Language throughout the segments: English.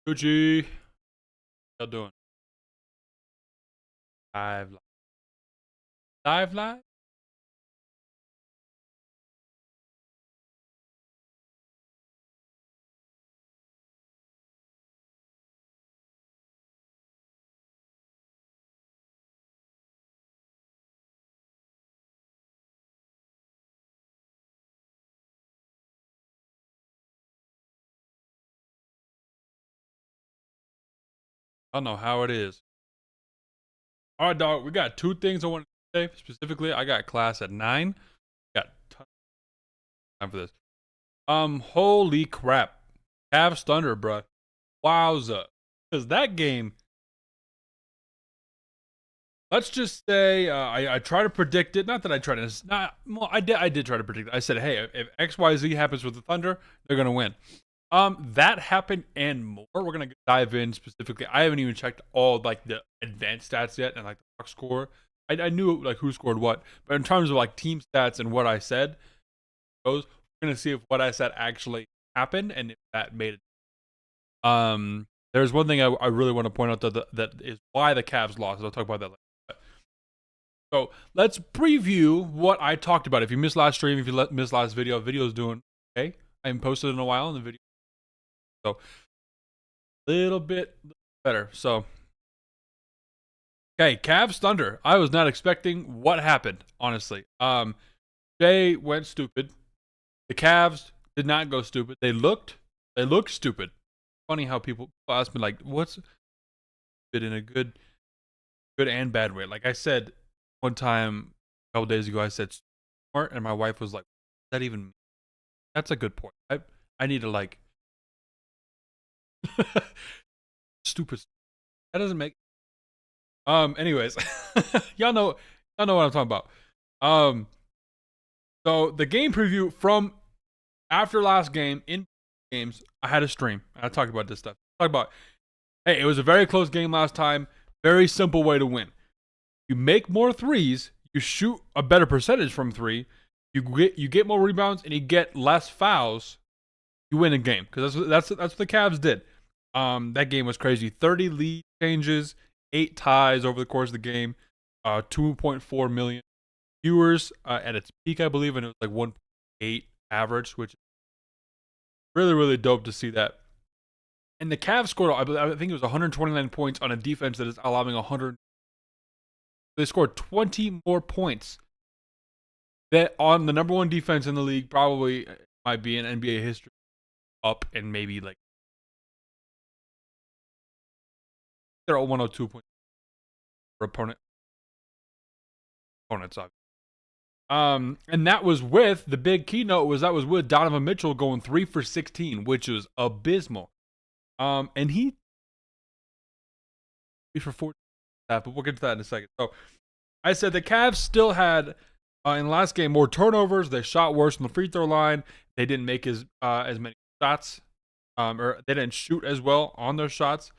Gucci, how y'all doing? Live, live. I don't know how it is. All right, dog. We got two things I want to say specifically. I got class at 9. Got ton of time for this. Holy crap, Cavs Thunder, bruh. Wowza, because that game. Let's just say I try to predict it. Not that I try to. Not well. I did try to predict it. I said, hey, if XYZ happens with the Thunder, they're gonna win. That happened and more. We're gonna dive in specifically. I haven't even checked all like the advanced stats yet and like the box score. I knew like who scored what, but in terms of like team stats and what I said, we're gonna see if what I said actually happened and if that made it. There's one thing I really want to point out that is why the Cavs lost. I'll talk about that later. So let's preview what I talked about. If you missed last stream, if you missed last video's doing okay. I haven't posted in a while in the video. So a little bit better. So okay, Cavs Thunder. I was not expecting what happened, honestly. Jay went stupid. The Cavs did not go stupid. They looked stupid. Funny how people ask me like, what's it in a good and bad way? Like I said one time a couple days ago, I said smart, and my wife was like, "What does that even mean?" That's a good point. I need to like stupid. That doesn't make. Anyways, y'all know what I'm talking about. So the game preview from after last game in games, I had a stream. I talked about this stuff. Talk about, hey, it was a very close game last time. Very simple way to win. You make more threes. You shoot a better percentage from 3. You get more rebounds and you get less fouls. You win a game because that's what the Cavs did. That game was crazy. 30 lead changes, 8 ties over the course of the game. 2.4 million viewers at its peak, I believe, and it was like 1.8 average, which is really, really dope to see that. And the Cavs scored, I think it was 129 points on a defense that is allowing 100. They scored 20 more points that on the number 1 defense in the league, probably might be in NBA history, up and maybe like they're all 102 points for opponents. Obviously. And that was with the big keynote that was with Donovan Mitchell going 3 for 16, which was abysmal. And he 3 for 14, but we'll get to that in a second. So I said the Cavs still had in the last game more turnovers. They shot worse from the free throw line. They didn't make as many shots, or they didn't shoot as well on their shots.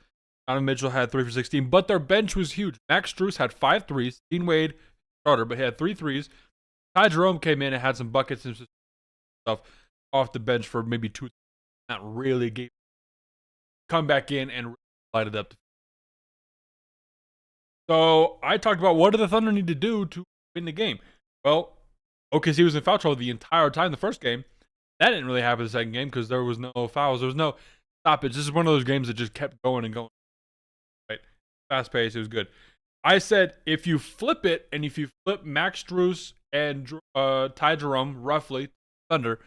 Donovan Mitchell had 3 for 16, but their bench was huge. Max Strus had 5 threes. Dean Wade starter, but he had 3 threes. Ty Jerome came in and had some buckets and stuff off the bench for maybe 2. Not really come back in and light it up. So I talked about what do the Thunder need to do to win the game. Well, OKC was in foul trouble the entire time the first game. That didn't really happen the second game because there was no fouls. There was no stoppage. This is one of those games that just kept going and going. Right, fast pace. It was good. I said if you flip it and if you flip Max Strus and Ty Jerome, roughly Thunder,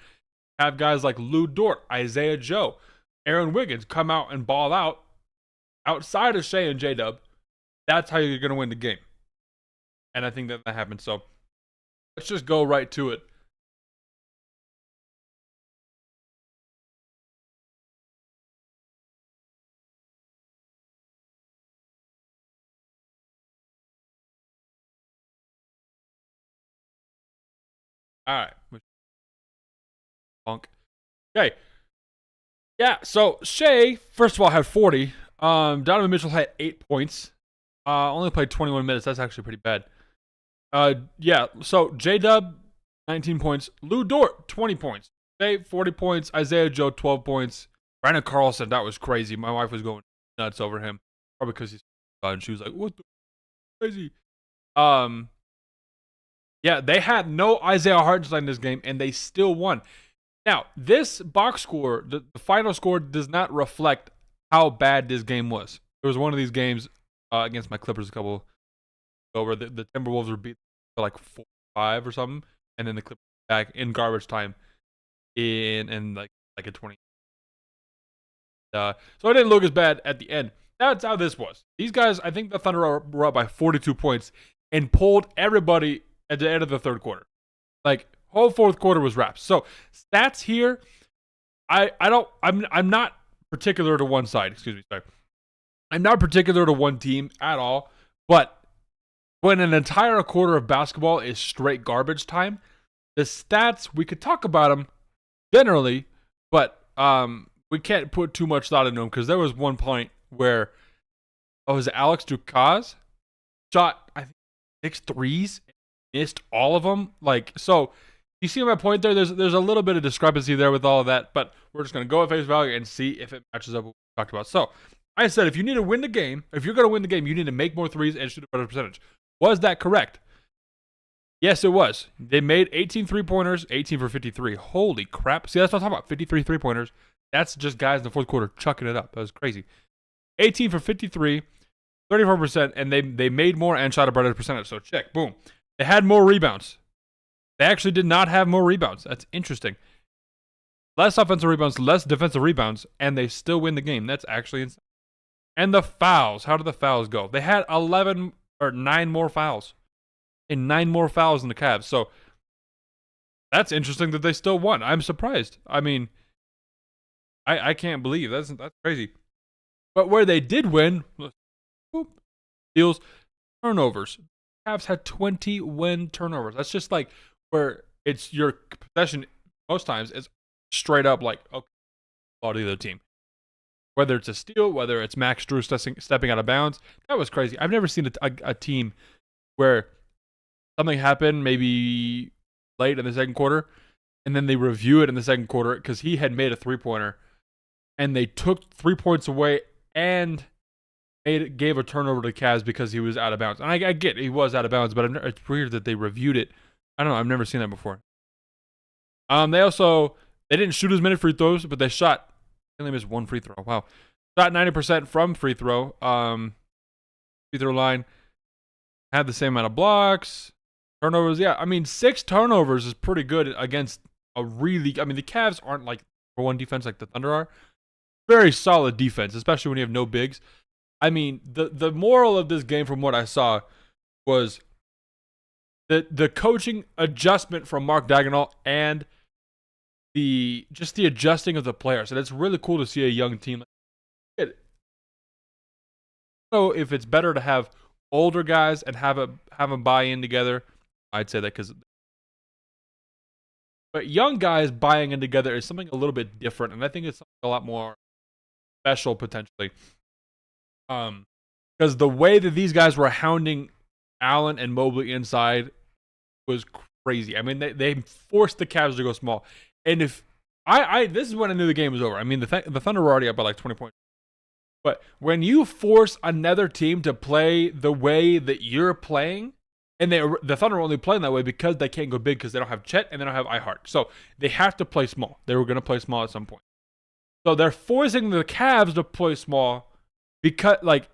have guys like Lou Dort, Isaiah Joe, Aaron Wiggins come out and ball out outside of Shea and J-Dub, that's how you're going to win the game. And I think that happened. So let's just go right to it. All right. Punk. Okay. Yeah, so Shea, first of all, had 40. Donovan Mitchell had 8 points. Only played 21 minutes. That's actually pretty bad. Yeah, so J-Dub, 19 points. Lou Dort, 20 points. Shea, 40 points. Isaiah Joe, 12 points. Brandon Carlson, that was crazy. My wife was going nuts over him, probably because he's and she was like, "What the crazy?" Um, yeah, they had no Isaiah Hartenstein in this game, and they still won. Now, this box score, the final score, does not reflect how bad this game was. It was one of these games against my Clippers a couple over. The Timberwolves were beat for like 4-5 or something, and then the Clippers back in garbage time in like a 20. So it didn't look as bad at the end. That's how this was. These guys, I think the Thunder were up by 42 points and pulled everybody at the end of the third quarter. Like, whole fourth quarter was wraps. So stats here, I'm not particular to one side. Excuse me, sorry. I'm not particular to one team at all. But when an entire quarter of basketball is straight garbage time, the stats, we could talk about them generally, but we can't put too much thought into them, because there was one point where it was Alex Ducas shot, I think, 6 threes, missed all of them. Like, so you see my point there? There's a little bit of discrepancy there with all of that, but we're just going to go at face value and see if it matches up with what we talked about. So I said, if you need to win the game, if you're going to win the game, you need to make more threes and shoot a better percentage. Was that correct? Yes, it was. They made 18 3-pointers, 18 for 53. Holy crap. See, that's what I'm talking about. 53 3-pointers. That's just guys in the fourth quarter chucking it up. That was crazy. 18 for 53, 34%, and they made more and shot a better percentage. So check, boom. They had more rebounds. They actually did not have more rebounds. That's interesting. Less offensive rebounds, less defensive rebounds, and they still win the game. That's actually insane. And the fouls. How did the fouls go? They had 9 more fouls. And 9 more fouls in the Cavs. So that's interesting that they still won. I'm surprised. I mean, I can't believe that's crazy. But where they did win, steals, turnovers. Cavs had 20 win turnovers. That's just like where it's your possession most times is straight up like, okay, ball to the other team. Whether it's a steal, whether it's Max Drew stepping out of bounds, that was crazy. I've never seen a team where something happened maybe late in the second quarter, and then they review it in the second quarter because he had made a 3-pointer, and they took 3 points away and gave a turnover to Cavs because he was out of bounds. And I get he was out of bounds, but it's weird that they reviewed it. I don't know. I've never seen that before. They didn't shoot as many free throws, but they shot. They only missed 1 free throw. Wow. Shot 90% from free throw. Free throw line. Had the same amount of blocks. Turnovers, yeah. I mean, 6 turnovers is pretty good against a really... I mean, the Cavs aren't like number 1 defense like the Thunder are. Very solid defense, especially when you have no bigs. I mean, the moral of this game from what I saw was the coaching adjustment from Mark Daigneault and the adjusting of the players. And it's really cool to see a young team. So if it's better to have older guys and have them buy in together, I'd say that but young guys buying in together is something a little bit different, and I think it's a lot more special potentially. Because the way that these guys were hounding Allen and Mobley inside was crazy. I mean, they forced the Cavs to go small, and if this is when I knew the game was over. I mean, the Thunder were already up by like 20 points. But when you force another team to play the way that you're playing, and the Thunder are only playing that way because they can't go big because they don't have Chet and they don't have iHeart. So they have to play small. They were going to play small at some point. So they're forcing the Cavs to play small because, like,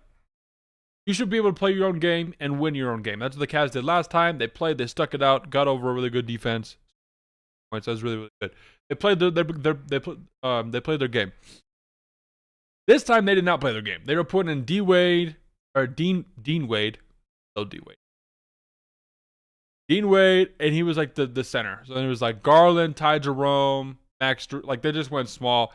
you should be able to play your own game and win your own game. That's what the Cavs did last time. They played, they stuck it out, got over a really good defense. So that was really, really good. They played they played their game. This time they did not play their game. They were putting in Dean Wade. Dean Wade, and he was like the center. So then it was like Garland, Ty Jerome, Max Drew. Like they just went small,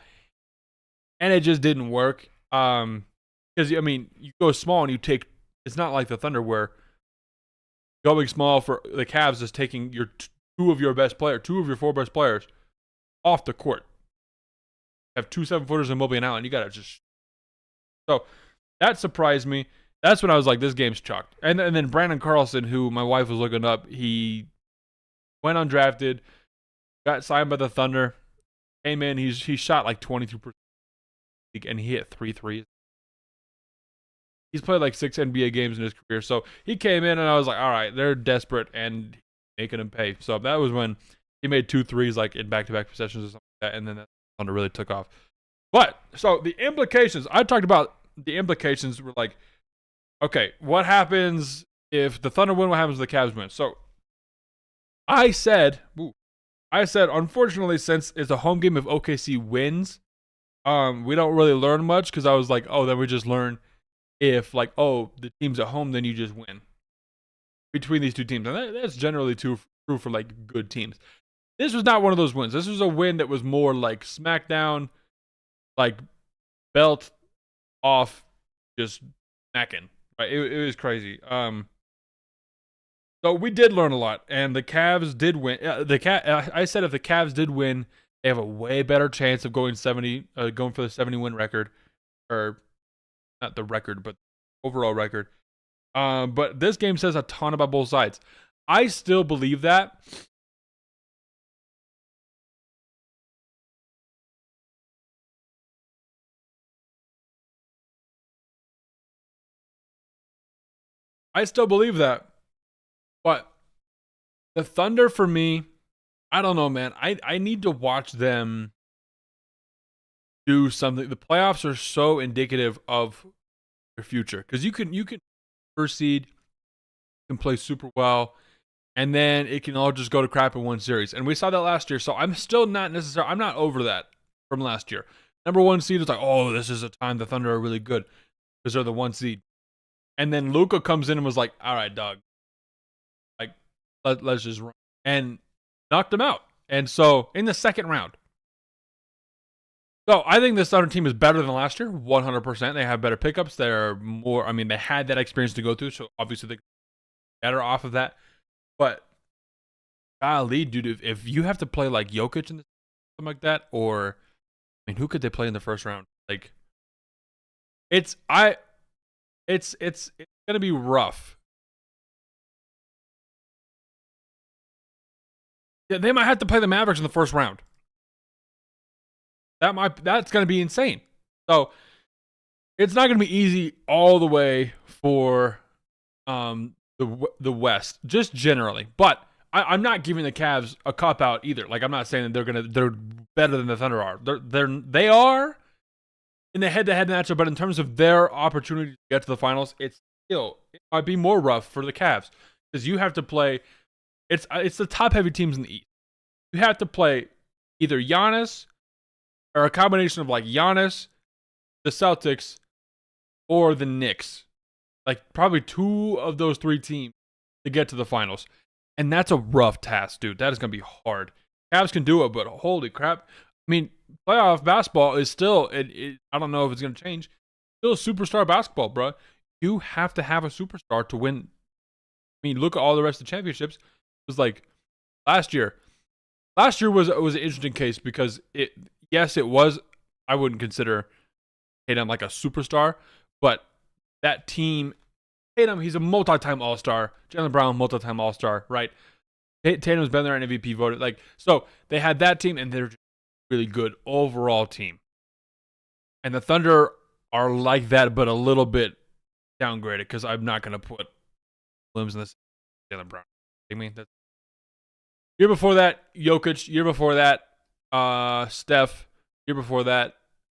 and it just didn't work. Because I mean, you go small and you take. It's not like the Thunder where going small for the Cavs is taking your two of your 4 best players off the court. Have 2 7-footers in Mobley and Allen. You gotta just. So that surprised me. That's when I was like, this game's chalked. And then Brandon Carlson, who my wife was looking up, he went undrafted, got signed by the Thunder, came in, he shot like 22%. league, and he hit 3 threes. He's played like 6 NBA games in his career, so he came in, and I was like, all right, they're desperate and making him pay. So that was when he made 2 threes like in back-to-back possessions or something like that, and then that Thunder really took off. But so the implications, I talked about the implications were like, okay, what happens if the Thunder win? What happens if the Cavs win? So I said, unfortunately, since it's a home game, if OKC wins, we don't really learn much, because I was like, oh, then we just learn if like, oh, the team's at home, then you just win between these two teams, and that's generally true for like good teams. This was not one of those wins. This was a win that was more like smackdown, like belt off, just smacking. Right? It was crazy. So we did learn a lot, and the Cavs did win. I said if the Cavs did win, they have a way better chance of going going for the 70-win record, or not the record, but overall record. But this game says a ton about both sides. I still believe that. But the Thunder, for me, I don't know, man. I need to watch them do something. The playoffs are so indicative of their future, because you can first seed, can play super well, and then it can all just go to crap in one series. And we saw that last year. So I'm still not necessarily, I'm not over that from last year. Number 1 seed is like, oh, this is a time the Thunder are really good because they're the 1 seed. And then Luka comes in and was like, all right, dog, like let's just run, and knocked them out. And so in the second round. So I think this Thunder team is better than last year, 100%. They have better pickups. They're more, I mean, they had that experience to go through, so obviously they're better off of that. But golly, dude, if you have to play like Jokic and something like that, or I mean, who could they play in the first round? Like, it's gonna be rough. Yeah, they might have to play the Mavericks in the first round. That's gonna be insane. So it's not gonna be easy all the way for the West, just generally. But I'm not giving the Cavs a cop out either. Like, I'm not saying that they're better than the Thunder are. They are in the head-to-head matchup, but in terms of their opportunity to get to the finals, it might be more rough for the Cavs, because you have to play. It's the top-heavy teams in the East. You have to play either Giannis, or a combination of like Giannis, the Celtics, or the Knicks. Like, probably 2 of those 3 teams to get to the finals. And that's a rough task, dude. That is going to be hard. Cavs can do it, but holy crap. I mean, playoff basketball is still, I don't know if it's going to change, still superstar basketball, bro. You have to have a superstar to win. I mean, look at all the rest of the championships. It was like last year. Last year was an interesting case, because it was, I wouldn't consider Tatum like a superstar, but that team, Tatum, he's a multi-time All-Star. Jaylen Brown, multi-time All-Star, right? Tatum's been there and MVP voted. Like, so they had that team, and they're just a really good overall team. And the Thunder are like that, but a little bit downgraded, because I'm not going to put Williams in this. Jaylen Brown. I mean, that's year before that, Jokic. Year before that, Steph. Year before that,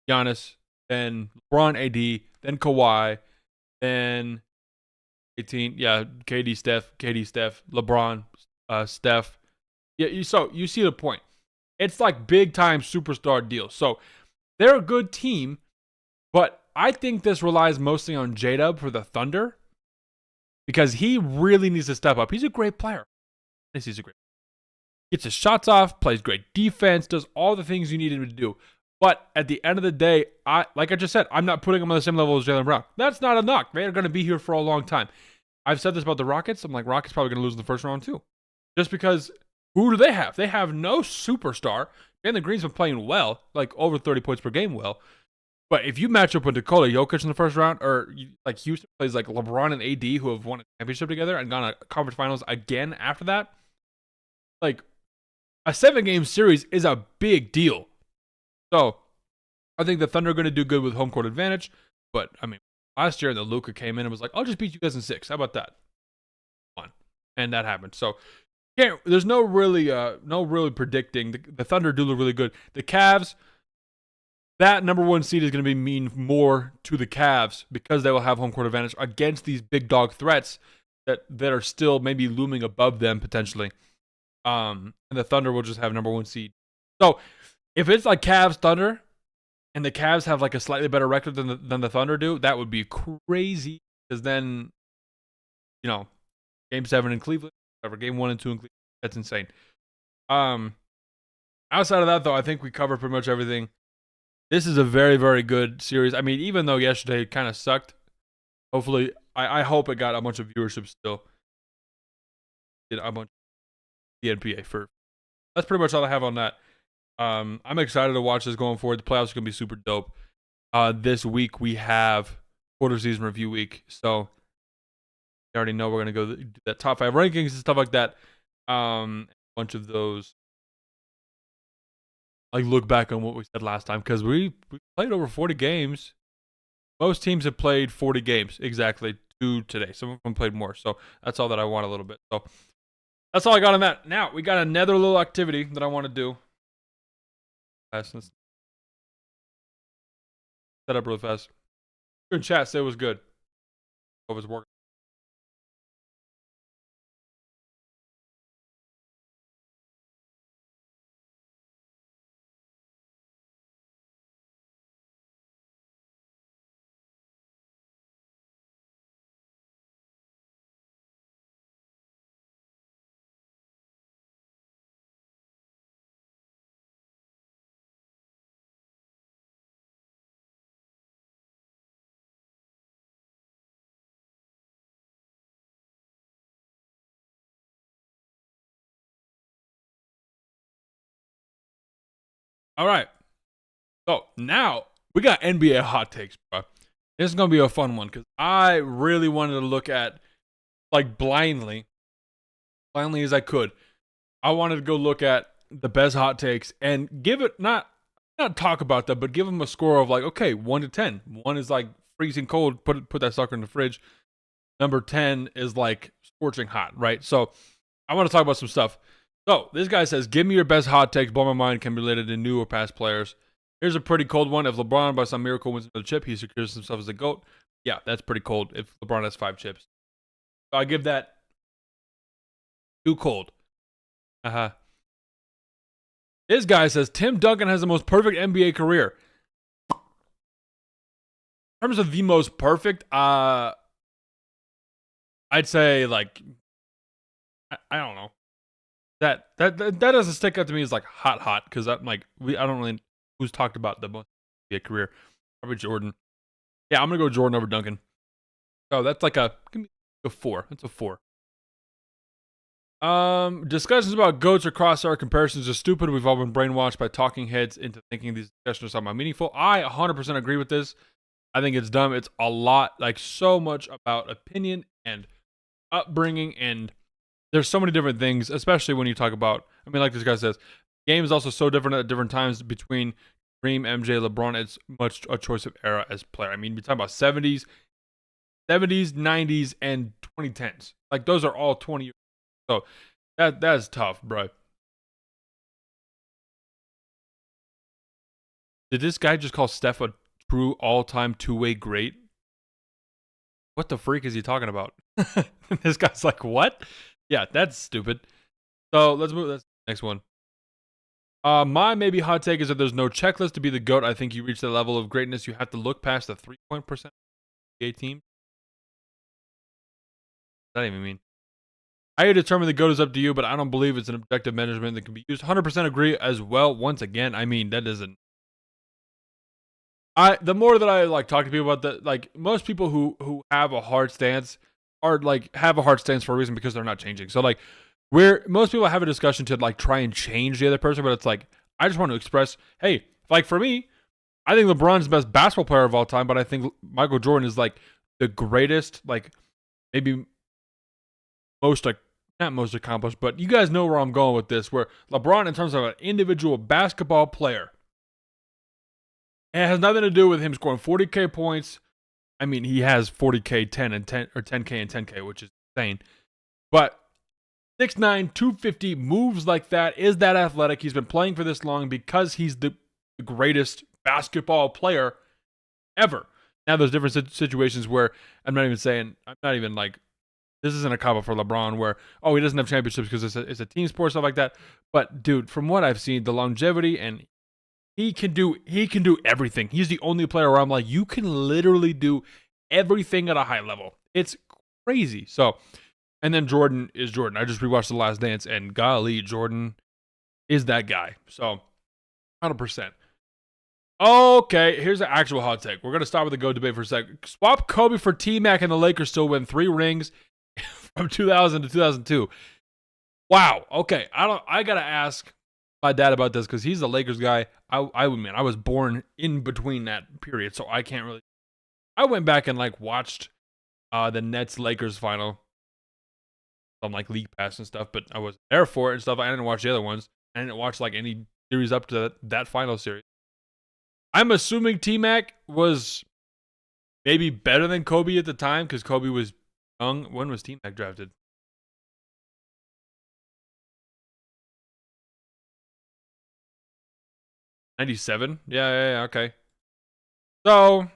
Giannis. Then LeBron, AD. Then Kawhi. Then 18. Yeah, KD, Steph. LeBron, Steph. Yeah, so you see the point. It's like big-time superstar deals. So they're a good team, but I think this relies mostly on J-Dub for the Thunder, because he really needs to step up. He's a great player. He's a great player. Gets his shots off, plays great defense, does all the things you need him to do. But at the end of the day, like I just said, I'm not putting him on the same level as Jaylen Brown. That's not a knock. They're going to be here for a long time. I've said this about the Rockets. I'm like, Rockets probably going to lose in the first round too. Just because, who do they have? They have no superstar. Jalen Green's been playing well, like over 30 points per game well. But if you match up with Nikola Jokic in the first round, or like Houston plays like LeBron and AD, who have won a championship together and gone to conference finals again after that, like, a 7-game series is a big deal. So I think the Thunder are going to do good with home court advantage. But, I mean, last year, the Luka came in and was like, I'll just beat you guys in 6. How about that? Fun. And that happened. So, there's no really predicting. The Thunder do look really good. The Cavs, that number 1 seed is going to mean more to the Cavs because they will have home court advantage against these big dog threats that are still maybe looming above them potentially. And the Thunder will just have number 1 seed. So, if it's like Cavs Thunder, and the Cavs have like a slightly better record than the Thunder do, that would be crazy. Because then, Game 7 in Cleveland, whatever, Game 1 and 2 in Cleveland, that's insane. Outside of that, though, I think we covered pretty much everything. This is a very, very good series. I mean, even though yesterday it kind of sucked, hopefully, I hope it got a bunch of viewership still. Did a bunch of the NBA for. That's pretty much all I have on that. I'm excited to watch this going forward. The playoffs are going to be super dope. This week we have quarter season review week. So you already know we're going to go do that top 5 rankings and stuff like that. A bunch of those. Like look back on what we said last time because we played over 40 games. Most teams have played 40 games exactly to today. Some of them played more. So that's all that I want a little bit. So that's all I got on that. Now we got another little activity that I want to do. Set up real fast. You're in chat, say it was good. Hope it's working. All right. So now we got NBA hot takes, bro. This is gonna be a fun one because I really wanted to look at like blindly as I could. I wanted to go look at the best hot takes and give it not talk about that, but give them a score of like, okay, 1 to 10. 1 is like freezing cold, put that sucker in the fridge. Number 10 is like scorching hot, right? So I want to talk about some stuff. So this guy says, give me your best hot takes, blow my mind, can be related to new or past players. Here's a pretty cold one. If LeBron by some miracle wins another chip, he secures himself as a GOAT. Yeah, that's pretty cold if LeBron has 5 chips. So I give that too cold. This guy says, Tim Duncan has the most perfect NBA career. In terms of the most perfect, I'd say like, I don't know. That doesn't stick out to me as like hot because I'm like I don't really who's talked about the most NBA career. Probably Jordan. Yeah, I'm gonna go Jordan over Duncan. Oh, that's like give me a 4. That's a 4. Discussions about GOATs or cross-era comparisons are stupid. We've all been brainwashed by talking heads into thinking these discussions are somehow meaningful. I 100% agree with this. I think it's dumb. It's a lot, like so much about opinion and upbringing, and there's so many different things, especially when you talk about, I mean, like this guy says, game is also so different at different times between Kareem, MJ, LeBron. It's much a choice of era as player. I mean, we talk about 70s, 90s, and 2010s. Like those are all 20 years. So that's tough, bro. Did this guy just call Steph a true all-time two-way great? What the freak is he talking about? This guy's like, what? Yeah, that's stupid. So let's move. That's the next one. My maybe hot take is that there's no checklist to be the GOAT. I think you reach the level of greatness, you have to look past the 3-point percent of the team. What does that even mean? How you determine the GOAT is up to you, but I don't believe it's an objective measurement that can be used. 100% agree as well. Once again, I mean, that isn't. The more that I like talk to people about that, like most people who have a hard stance are like have a hard stance for a reason because they're not changing. So like most people have a discussion to like try and change the other person, but it's like I just want to express, hey, like for me, I think LeBron's the best basketball player of all time, but I think Michael Jordan is like the greatest, like maybe most like not most accomplished, but you guys know where I'm going with this. Where LeBron, in terms of an individual basketball player, It has nothing to do with him scoring 40K points. I mean, he has 40K, 10 and 10, or 10K and 10K, which is insane. But 6'9", 250 moves like that, is that athletic. He's been playing for this long because he's the greatest basketball player ever. Now, there's different situations where I'm not even like, this isn't a cop-out for LeBron where, he doesn't have championships because it's a team sport, stuff like that. But, dude, from what I've seen, the longevity, and he can do everything. He's the only player where I'm like, you can literally do everything at a high level. It's crazy. So, and then Jordan is Jordan. I just rewatched The Last Dance, and golly, Jordan is that guy. So, 100%. Okay, here's an actual hot take. We're going to start with the GOAT debate for a sec. Swap Kobe for T-Mac, and the Lakers still win 3 rings from 2000 to 2002. Wow. Okay, I got to ask my dad about this because he's the Lakers guy. I was born in between that period, so I can't really. I went back and watched the Nets Lakers final on League Pass and stuff, but I wasn't there for it and stuff. I didn't watch the other ones. I didn't watch any series up to that final series. I'm assuming T-Mac was maybe better than Kobe at the time because Kobe was young. When was T-Mac drafted? 97? Yeah, okay. So,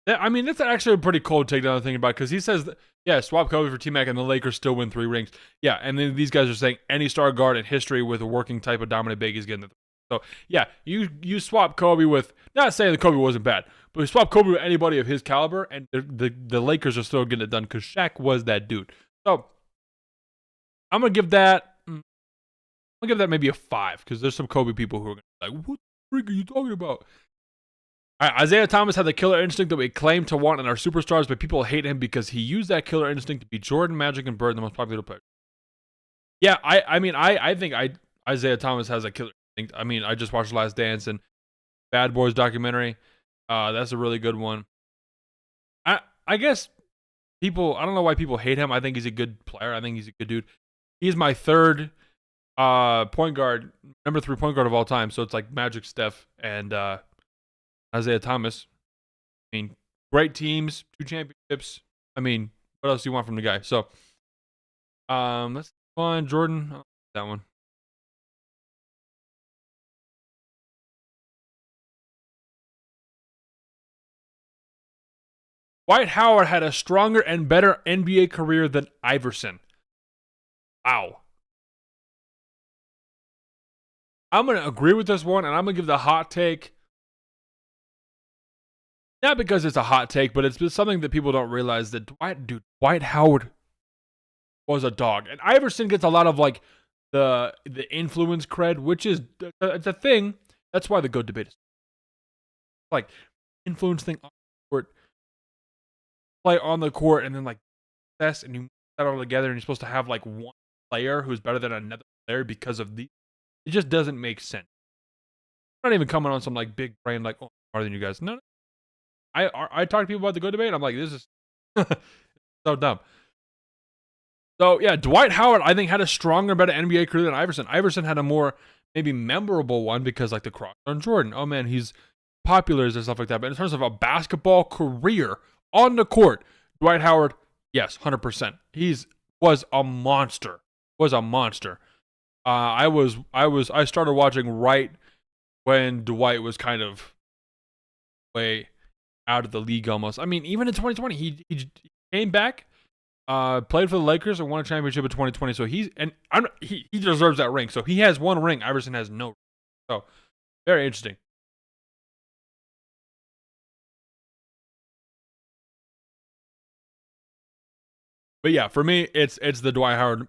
I mean, that's actually a pretty cold take now thinking about it because he says, swap Kobe for T-Mac and the Lakers still win 3 rings. Yeah, and then these guys are saying any star guard in history with a working type of dominant big is getting the. So, yeah, you swap Kobe with, not saying that Kobe wasn't bad, but you swap Kobe with anybody of his caliber, and the Lakers are still getting it done because Shaq was that dude. So, I'm going to give that maybe a 5 because there's some Kobe people who are going to be like, what the freak are you talking about? All right, Isaiah Thomas had the killer instinct that we claim to want in our superstars, but people hate him because he used that killer instinct to beat Jordan, Magic, and Bird, the most popular players. Yeah, I think Isaiah Thomas has a killer instinct. I mean, I just watched Last Dance and Bad Boys documentary. That's a really good one. I guess I don't know why people hate him. I think he's a good player. I think he's a good dude. He's my third point guard, number 3 point guard of all time. So it's Magic, Steph, and Isaiah Thomas. I mean, great teams, 2 championships. I mean, what else do you want from the guy? So, let's go on Jordan. That one. Dwight Howard had a stronger and better NBA career than Iverson. Wow. I'm going to agree with this one, and I'm going to give the hot take. Not because it's a hot take, but it's just something that people don't realize that Dwight Howard was a dog. And Iverson gets a lot of the influence cred, which is it's a thing. That's why the GOAT debate is influence thing on the court. Play on the court and then success, and you put that all together, and you're supposed to have one player who's better than another player because of the. It just doesn't make sense. I'm not even coming on some big brain I'm smarter than you guys. No. I talk to people about the GOAT debate. I'm like, this is so dumb. So yeah, Dwight Howard I think had a stronger, better NBA career than Iverson. Iverson had a more maybe memorable one because the cross on Jordan. Oh man, he's popular and stuff like that. But in terms of a basketball career on the court, Dwight Howard, yes, 100%. Was a monster. I started watching right when Dwight was kind of way out of the league almost. I mean, even in 2020, he came back, played for the Lakers, and won a championship in 2020. So he deserves that ring. So he has 1 ring. Iverson has no ring. So very interesting. But yeah, for me, it's the Dwight Howard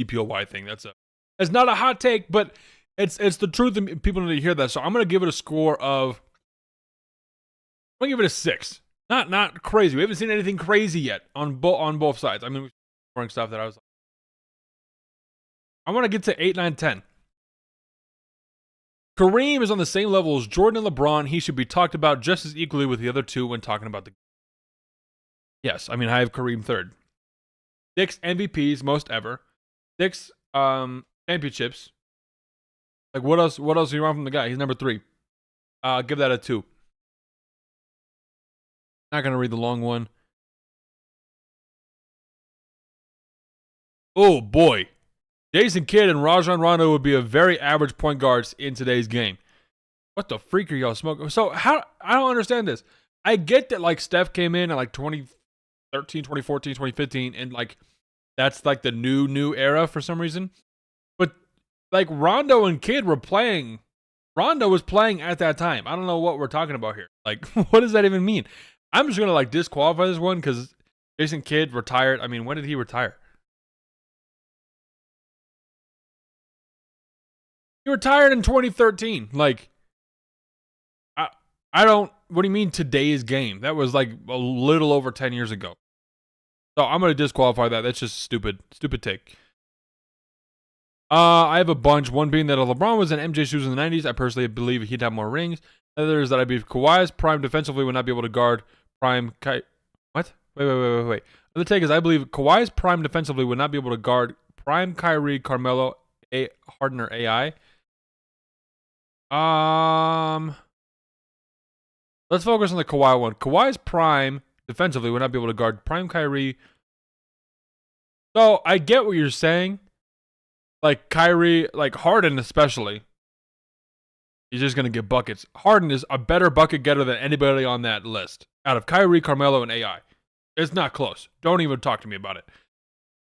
DPOY thing. It's not a hot take, but it's the truth, and people need to hear that. So I'm gonna give it a score of. I'm gonna give it a 6. Not crazy. We haven't seen anything crazy yet on both sides. I mean, we're scoring stuff that I was. I want to get to 8, 9, 10. Kareem is on the same level as Jordan and LeBron. He should be talked about just as equally with the other 2 when talking about the. Yes, I mean I have Kareem 3rd. 6 MVPs, most ever. 6 championships. Like, what else? What else do you want from the guy? He's number 3. Give that a 2. Not gonna read the long one. Oh boy, Jason Kidd and Rajon Rondo would be a very average point guards in today's game. What the freak are y'all smoking? So how? I don't understand this. I get that like Steph came in at like 2013, 2014, 2015, and like that's like the new era for some reason. But like Rondo and Kidd were playing. Rondo was playing at that time. I don't know what we're talking about here. Like, what does that even mean? I'm just gonna like disqualify this one because Jason Kidd retired. I mean, when did he retire? He retired in 2013. Like, I don't. What do you mean today's game? That was like a little over 10 years ago. So I'm gonna disqualify that. That's just stupid take. I have a bunch. One being that if LeBron was in MJ shoes in the 90s, I personally believe he'd have more rings. Other is that I believe Kawhi's prime defensively would not be able to guard prime What? Wait. Other take is I believe Kawhi's prime defensively would not be able to guard prime Kyrie, Carmelo, Harden, or AI. Let's focus on the Kawhi one. Kawhi's prime defensively would not be able to guard prime Kyrie. So I get what you're saying. Like Kyrie, like Harden especially. He's just going to get buckets. Harden is a better bucket getter than anybody on that list. Out of Kyrie, Carmelo, and AI. It's not close. Don't even talk to me about it.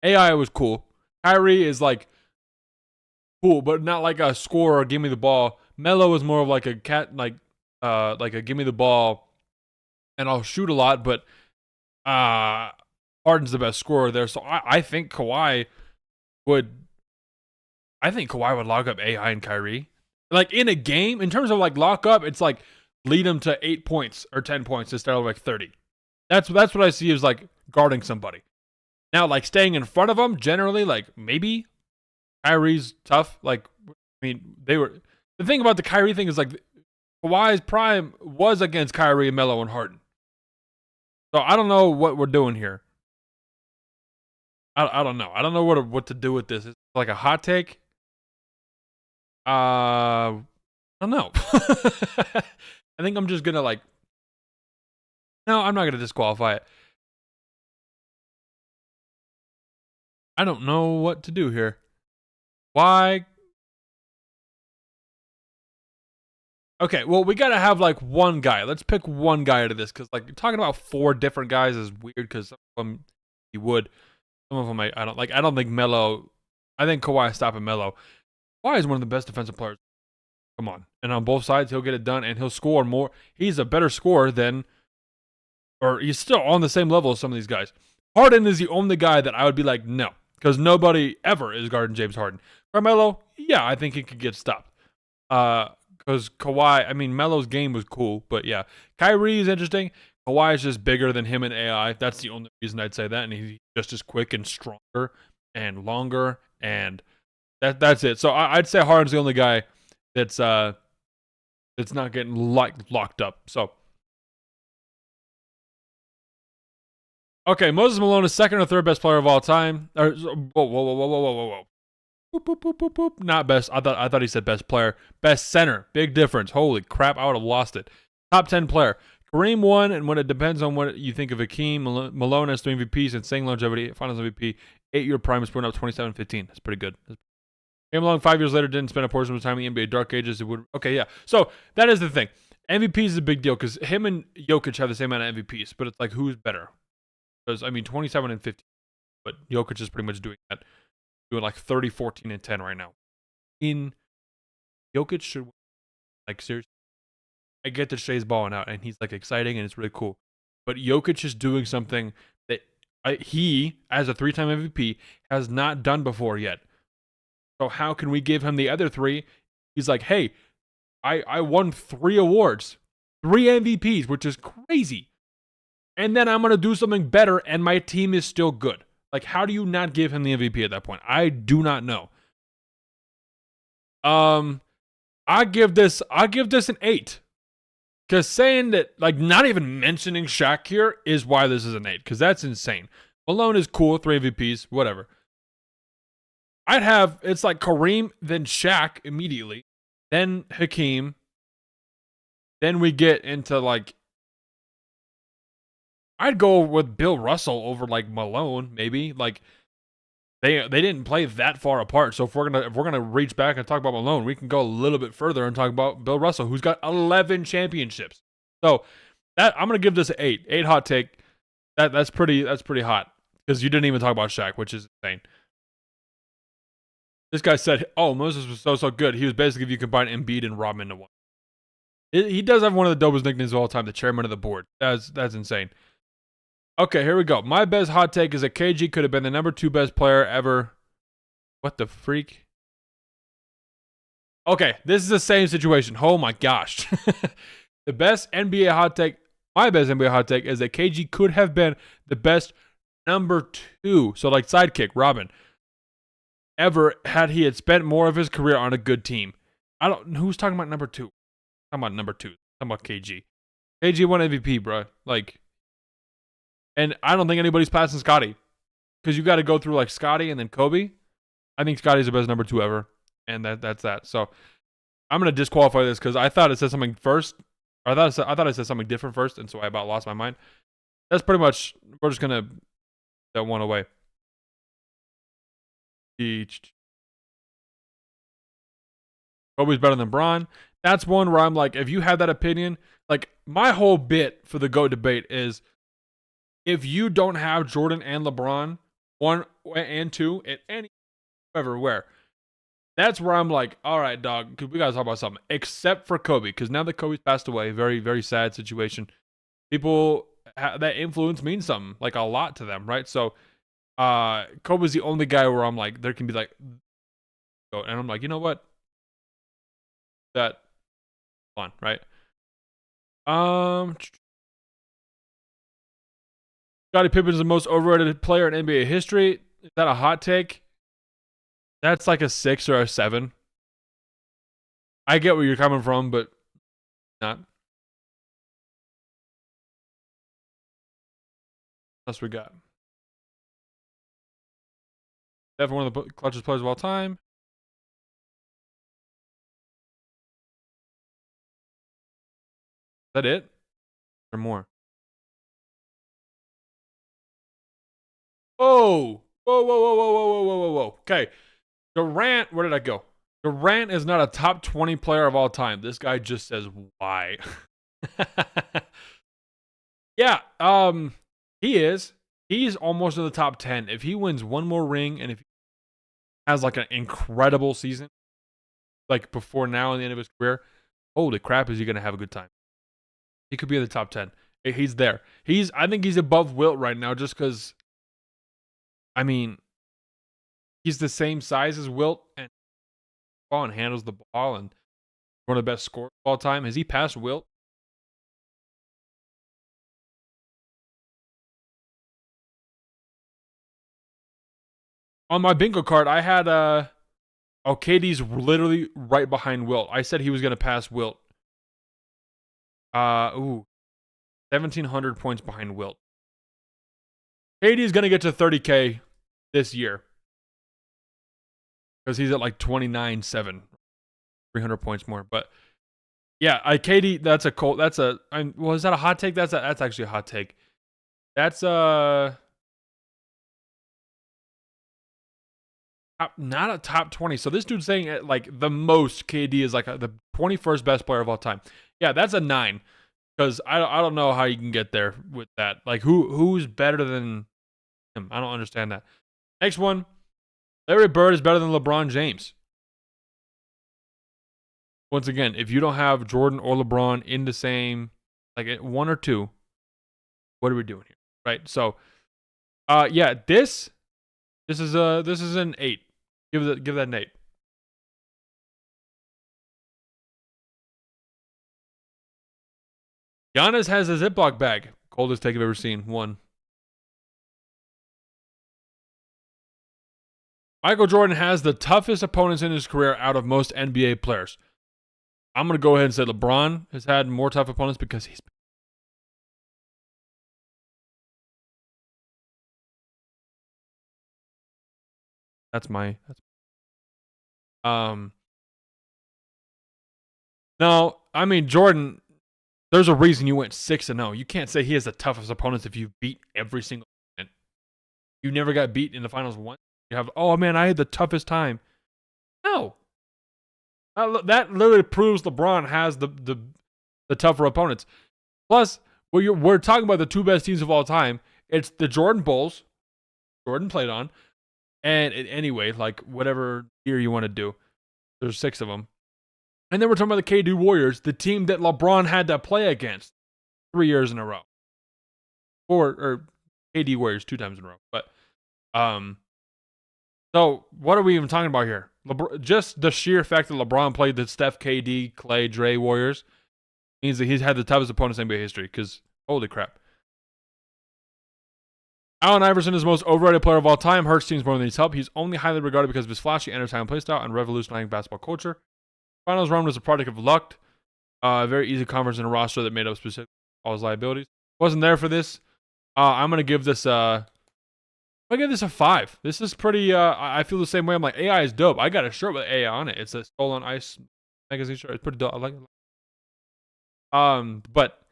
AI was cool. Kyrie is like cool, but not like a scorer, give me the ball. Melo is more of like a cat, like a give me the ball and I'll shoot a lot, but Harden's the best scorer there. So I think Kawhi would lock up AI and Kyrie. Like in a game, in terms of like lock up, it's like lead them to 8 points or 10 points instead of like 30. That's what I see as like guarding somebody. Now, like staying in front of them, generally, like maybe Kyrie's tough. Like, I mean, the thing about the Kyrie thing is like Kawhi's prime was against Kyrie and Melo and Harden. So I don't know what we're doing here. I don't know. I don't know what to do with this. It's like a hot take. I don't know. I think I'm just gonna like. No, I'm not gonna disqualify it. I don't know what to do here. Why? Okay, well, we gotta have like one guy. Let's pick one guy out of this because like talking about 4 different guys is weird because some of them he would, some of them I don't like. I don't think Melo. I think Kawhi stopping Melo. Kawhi is one of the best defensive players. Come on, and on both sides he'll get it done and he'll score more. He's a better scorer than, or he's still on the same level as some of these guys. Harden is the only guy that I would be like no, because nobody ever is guarding James Harden. Carmelo, yeah, I think he could get stopped. Because Kawhi, I mean, Melo's game was cool, but yeah. Kyrie is interesting. Kawhi is just bigger than him and AI. That's the only reason I'd say that. And he's just as quick and stronger and longer. And that's it. So I'd say Harden's the only guy that's not getting locked up. So, okay, Moses Malone is second or third best player of all time. Whoa. Boop, boop, boop, boop, boop. Not best. I thought he said best player. Best center. Big difference. Holy crap, I would have lost it. Top 10 player. Kareem won, and when it depends on what you think of Hakeem, Malone has 3 MVPs and saying longevity, finals MVP, 8-year prime is putting up 27-15. That's pretty good. Came along 5 years later, didn't spend a portion of his time in the NBA dark ages. It would. Okay, yeah. So that is the thing. MVPs is a big deal because him and Jokic have the same amount of MVPs, but it's like who's better? Because I mean, 27 and 15, but Jokic is pretty much doing that. Doing like 30, 14, and 10 right now. Jokic should win. Like, seriously. I get that Shea's balling out, and he's like exciting, and it's really cool. But Jokic is doing something that he, as a 3-time MVP, has not done before yet. So how can we give him the other 3? He's like, hey, I won 3 awards. 3 MVPs, which is crazy. And then I'm going to do something better, and my team is still good. Like, how do you not give him the MVP at that point? I do not know. I give this an 8. Because saying that, like, not even mentioning Shaq here is why this is an 8. Because that's insane. Malone is cool, 3 MVPs, whatever. It's like Kareem, then Shaq immediately. then Hakeem. Then we get into like, I'd go with Bill Russell over like Malone, maybe. Like they didn't play that far apart. So if we're gonna reach back and talk about Malone, we can go a little bit further and talk about Bill Russell, who's got 11 championships. So that I'm gonna give this an 8. 8 hot take. That's pretty hot because you didn't even talk about Shaq, which is insane. This guy said, "Oh, Moses was so good. He was basically if you combine Embiid and Rodman into one." He does have one of the dopest nicknames of all time, the chairman of the board. That's insane. Okay, here we go. My best hot take is that KG could have been the number 2 best player ever. What the freak? Okay, this is the same situation. Oh my gosh. The best NBA hot take, my best NBA hot take is that KG could have been the best number 2. So like sidekick, Robin. Ever had he had spent more of his career on a good team. I don't who's talking about number 2. Talking about number 2. Talking about KG. KG won MVP, bro. Like, and I don't think anybody's passing Scotty. Because you got to go through like Scotty and then Kobe. I think Scotty's the best number 2 ever. And that's that. So I'm gonna disqualify this because I thought it said something first. I thought it said something different first, and so I about lost my mind. That's pretty much we're just gonna that one away. Kobe's better than Bron. That's one where I'm like, if you have that opinion, like my whole bit for the GOAT debate is if you don't have Jordan and LeBron, 1 and 2 at any everywhere. That's where I'm like, all right, dog, we gotta talk about something. Except for Kobe, because now that Kobe's passed away, very, very sad situation. People that influence means something, like a lot to them, right? So, Kobe's the only guy where I'm like, there can be like, and I'm like, you know what? That fun, right? Scottie Pippen is the most overrated player in NBA history. Is that a hot take? That's like a 6 or a 7. I get where you're coming from, but not. What else we got? Definitely one of the clutchest players of all time. Is that it? Or more? Oh! Whoa, whoa, whoa, whoa, whoa, whoa, whoa, whoa, whoa. Okay. Durant, where did I go? Durant is not a top 20 player of all time. This guy just says why. Yeah, he is. He's almost in the top 10. If he wins one more ring and if he has like an incredible season, like before now and the end of his career, holy crap, is he gonna have a good time? He could be in the top 10. He's there. I think he's above Wilt right now just because, I mean, he's the same size as Wilt and handles the ball and one of the best scorers of all time. Has he passed Wilt? On my bingo card, I had KD's literally right behind Wilt. I said he was gonna pass Wilt. 1,700 points behind Wilt. KD's gonna get to 30K this year because he's at like 29.7, 300 points more. But yeah, KD, that's a cold. That's a. Well, is that a hot take? That's actually a hot take. That's not a top 20. So this dude's saying like the most KD is like the 21st best player of all time. Yeah, that's a 9 because I don't know how you can get there with that. Like who's better than him? I don't understand that. Next one, Larry Bird is better than LeBron James. Once again, if you don't have Jordan or LeBron in the same, like 1 or 2, what are we doing here, right? So, yeah, this is an 8. Give that an 8. Giannis has a Ziploc bag. Coldest take I've ever seen. 1. Michael Jordan has the toughest opponents in his career out of most NBA players. I'm going to go ahead and say LeBron has had more tough opponents because he's. That's my. No, I mean Jordan. There's a reason you went 6-0. You can't say he has the toughest opponents if you beat every single opponent. You never got beat in the finals once. You have, oh man, I had the toughest time. No, that literally proves LeBron has the tougher opponents. Plus, we're talking about the two best teams of all time. It's the Jordan Bulls, Jordan played on, and anyway, like whatever year you want to do, there's 6 of them. And then we're talking about the KD Warriors, the team that LeBron had to play against 3 years in a row. Or KD Warriors 2 times in a row. But so what are we even talking about here? Just the sheer fact that LeBron played the Steph, KD, Clay, Dre Warriors means that he's had the toughest opponents in NBA history. Because holy crap. Allen Iverson is the most overrated player of all time. Hurts teams more than he's helped. He's only highly regarded because of his flashy, entertaining playstyle and revolutionizing basketball culture. Finals run was a product of luck. A very easy conference in a roster that made up specific all his liabilities. Wasn't there for this. I'm gonna give this a 5. This is pretty. I feel the same way. I'm like, AI is dope. I got a shirt with AI on it. It's a Skull on Ice magazine shirt. It's pretty dope. I like it. But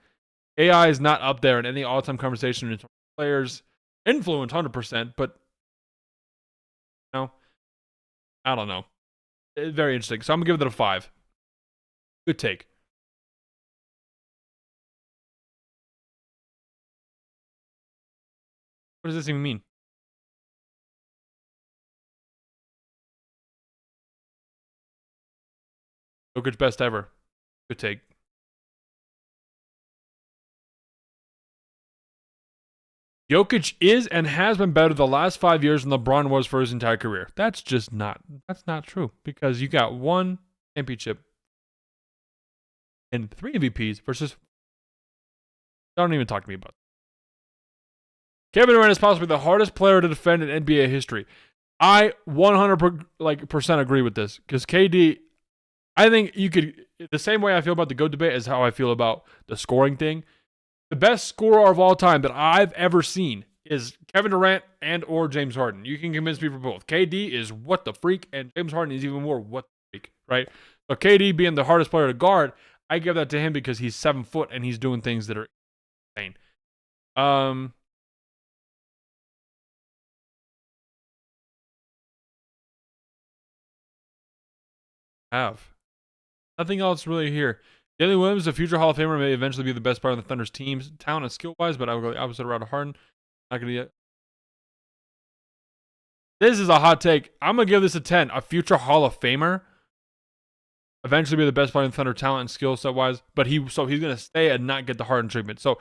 AI is not up there in any all-time conversation in terms of players influence 100%. But no, I don't know. It's very interesting. So I'm gonna give it a 5. Good take. What does this even mean? Jokic best ever. Good take. Jokic is and has been better the last 5 years than LeBron was for his entire career. That's not true. Because you got 1 championship and 3 MVPs versus. Don't even talk to me about it. Kevin Durant is possibly the hardest player to defend in NBA history. I 100% agree with this. Because KD, I think you could, the same way I feel about the GOAT debate is how I feel about the scoring thing. The best scorer of all time that I've ever seen is Kevin Durant and or James Harden. You can convince me for both. KD is what the freak, and James Harden is even more what the freak, right? But KD being the hardest player to guard, I give that to him because he's 7 foot and he's doing things that are insane. Nothing else really here. Jalen Williams, a future Hall of Famer, may eventually be the best player on the Thunder's team's talent and skill-wise, but I would go the opposite route of Harden. Not gonna yet. This is a hot take. I'm gonna give this a 10. A future Hall of Famer, eventually be the best player in the Thunder, talent and skill set-wise, but he's gonna stay and not get the Harden treatment. So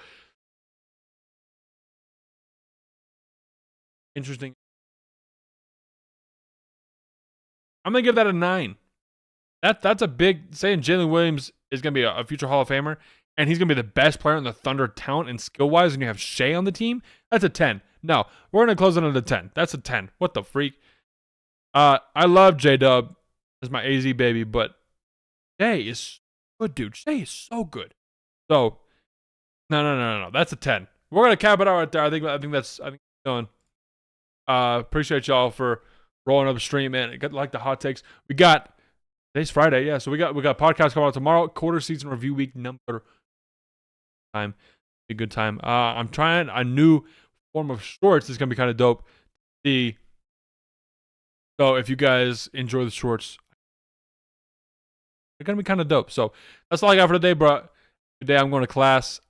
interesting. I'm gonna give that a 9. That's a big saying. Jalen Williams is gonna be a future Hall of Famer, and he's gonna be the best player in the Thunder, talent and skill wise. And you have Shea on the team. That's a 10. No, we're gonna close it at a 10. That's a 10. What the freak? I love J Dub as my AZ baby, but Shea is good, dude. Shea is so good. So no. That's a 10. We're gonna cap it out right there. I think that's done. Appreciate y'all for rolling up the stream, man. Like the hot takes. We got. Today's Friday, yeah. So we got podcast coming out tomorrow. Quarter season review week number time. Be a good time. I'm trying a new form of shorts. It's gonna be kind of dope. So if you guys enjoy the shorts, they're gonna be kind of dope. So that's all I got for today, bro. Today I'm going to class.